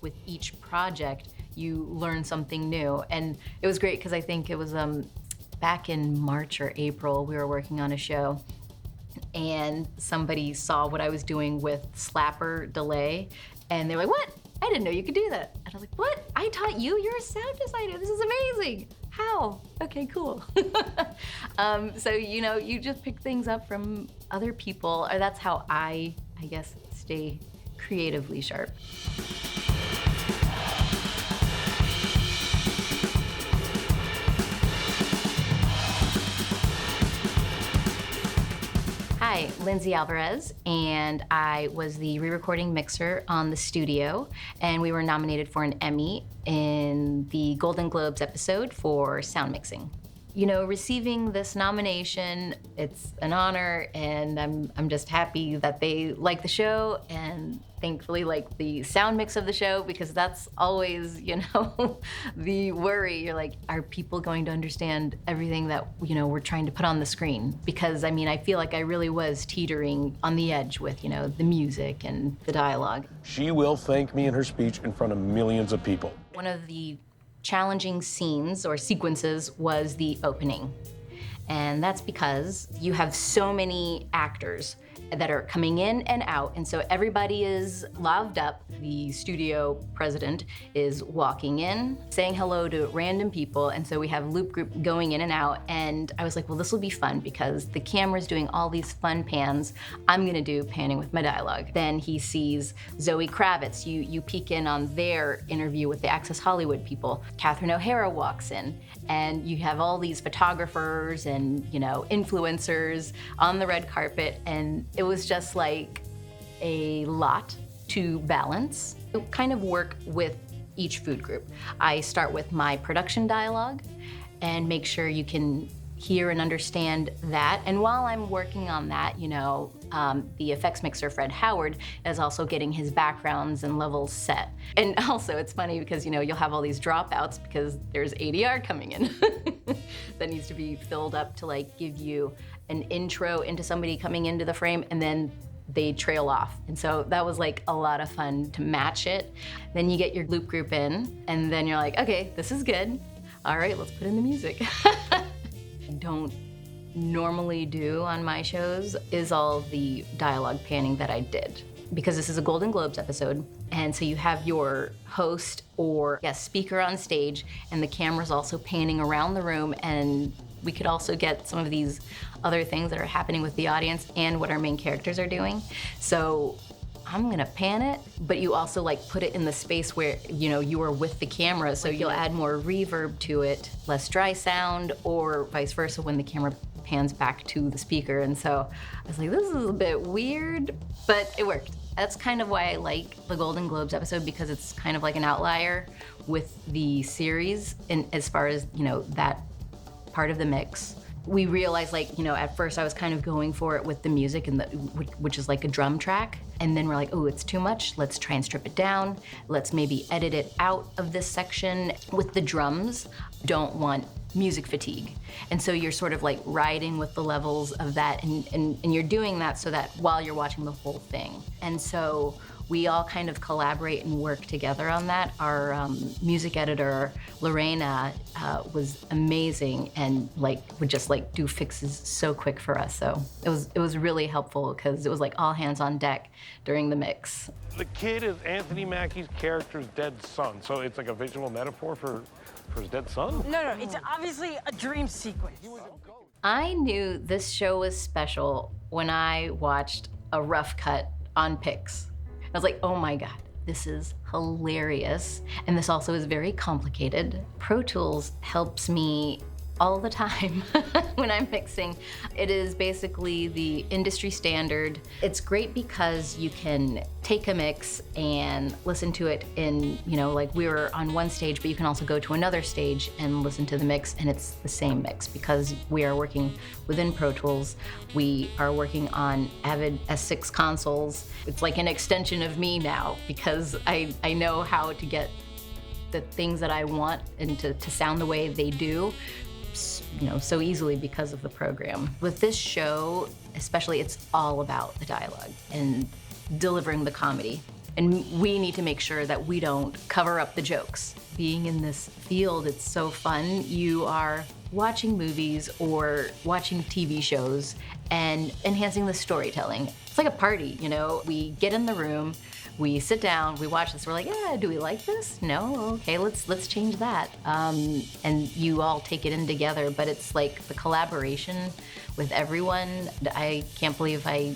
With each project, you learn something new. And it was great because I think it was back in March or April, we were working on a show and somebody saw what I was doing with slapper delay and they were like, what? I didn't know you could do that. And I was like, what? I taught you? You're a sound designer. This is amazing. How? Okay, cool. So, you know, you just pick things up from other people. Or that's how I guess, stay creatively sharp. Hi, Lindsey Alvarez, and I was the re-recording mixer on The Studio, and we were nominated for an Emmy in the Golden Globes episode for sound mixing. You know, receiving this nomination, it's an honor, and I'm just happy that they like the show and thankfully like the sound mix of the show, because that's always, you know, the worry. You're like, are people going to understand everything that, you know, we're trying to put on the screen? Because, I mean, I feel like I really was teetering on the edge with, you know, the music and the dialogue. She will thank me in her speech in front of millions of people. One of the challenging scenes or sequences was the opening. And that's because you have so many actors that are coming in and out, and so everybody is loved up. The studio president is walking in, saying hello to random people, and so we have loop group going in and out, and I was like, well, this will be fun because the camera's doing all these fun pans. I'm gonna do panning with my dialogue. Then he sees Zoe Kravitz. You peek in on their interview with the Access Hollywood people. Catherine O'Hara walks in, and you have all these photographers and, you know, influencers on the red carpet, and it was just like a lot to balance. I kind of work with each food group. I start with my production dialogue and make sure you can hear and understand that. And while I'm working on that, you know, the effects mixer, Fred Howard, is also getting his backgrounds and levels set. And also, it's funny because, you know, you'll have all these dropouts because there's ADR coming in that needs to be filled up to, like, give you an intro into somebody coming into the frame, and then they trail off. And so that was like a lot of fun to match it. Then you get your loop group in, and then you're like, okay, this is good. All right, let's put in the music. Don't normally do on my shows is all the dialogue panning that I did, because this is a Golden Globes episode, and so you have your host or guest speaker on stage, and the camera's also panning around the room, and we could also get some of these other things that are happening with the audience and what our main characters are doing. So I'm gonna pan it, but you also like put it in the space where, you know, you are with the camera, so you'll add more reverb to it, less dry sound, or vice versa when the camera pans back to the speaker. And so I was like, this is a bit weird, but it worked. That's kind of why I like the Golden Globes episode, because it's kind of like an outlier with the series, and as far as, you know, that part of the mix. We realized, like, you know, at first I was kind of going for it with the music, and which is like a drum track. And then we're like, oh, it's too much. Let's try and strip it down. Let's maybe edit it out of this section. With the drums, don't want music fatigue. And so you're sort of like riding with the levels of that, and you're doing that so that while you're watching the whole thing. And so we all kind of collaborate and work together on that. Our music editor, Lorena, was amazing and like would just like do fixes so quick for us. So it was really helpful because it was like all hands on deck during the mix. The kid is Anthony Mackie's character's dead son, so it's like a visual metaphor for his dead son? No, it's obviously a dream sequence. I knew this show was special when I watched a rough cut on Pix. I was like, oh my God, this is hilarious. And this also is very complicated. Pro Tools helps me all the time when I'm mixing. It is basically the industry standard. It's great because you can take a mix and listen to it in, you know, like we were on one stage, but you can also go to another stage and listen to the mix, and it's the same mix because we are working within Pro Tools. We are working on Avid S6 consoles. It's like an extension of me now because I know how to get the things that I want and to sound the way they do, you know, so easily because of the program. With this show, especially, it's all about the dialogue and delivering the comedy And we need to make sure that we don't cover up the jokes. Being in this field, it's so fun. You are watching movies or watching TV shows and enhancing the storytelling. It's like a party, you know? We get in the room, we sit down, we watch this, we're like, yeah, do we like this? No? Okay, let's change that. And you all take it in together, but it's like the collaboration with everyone. I can't believe I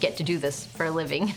get to do this for a living.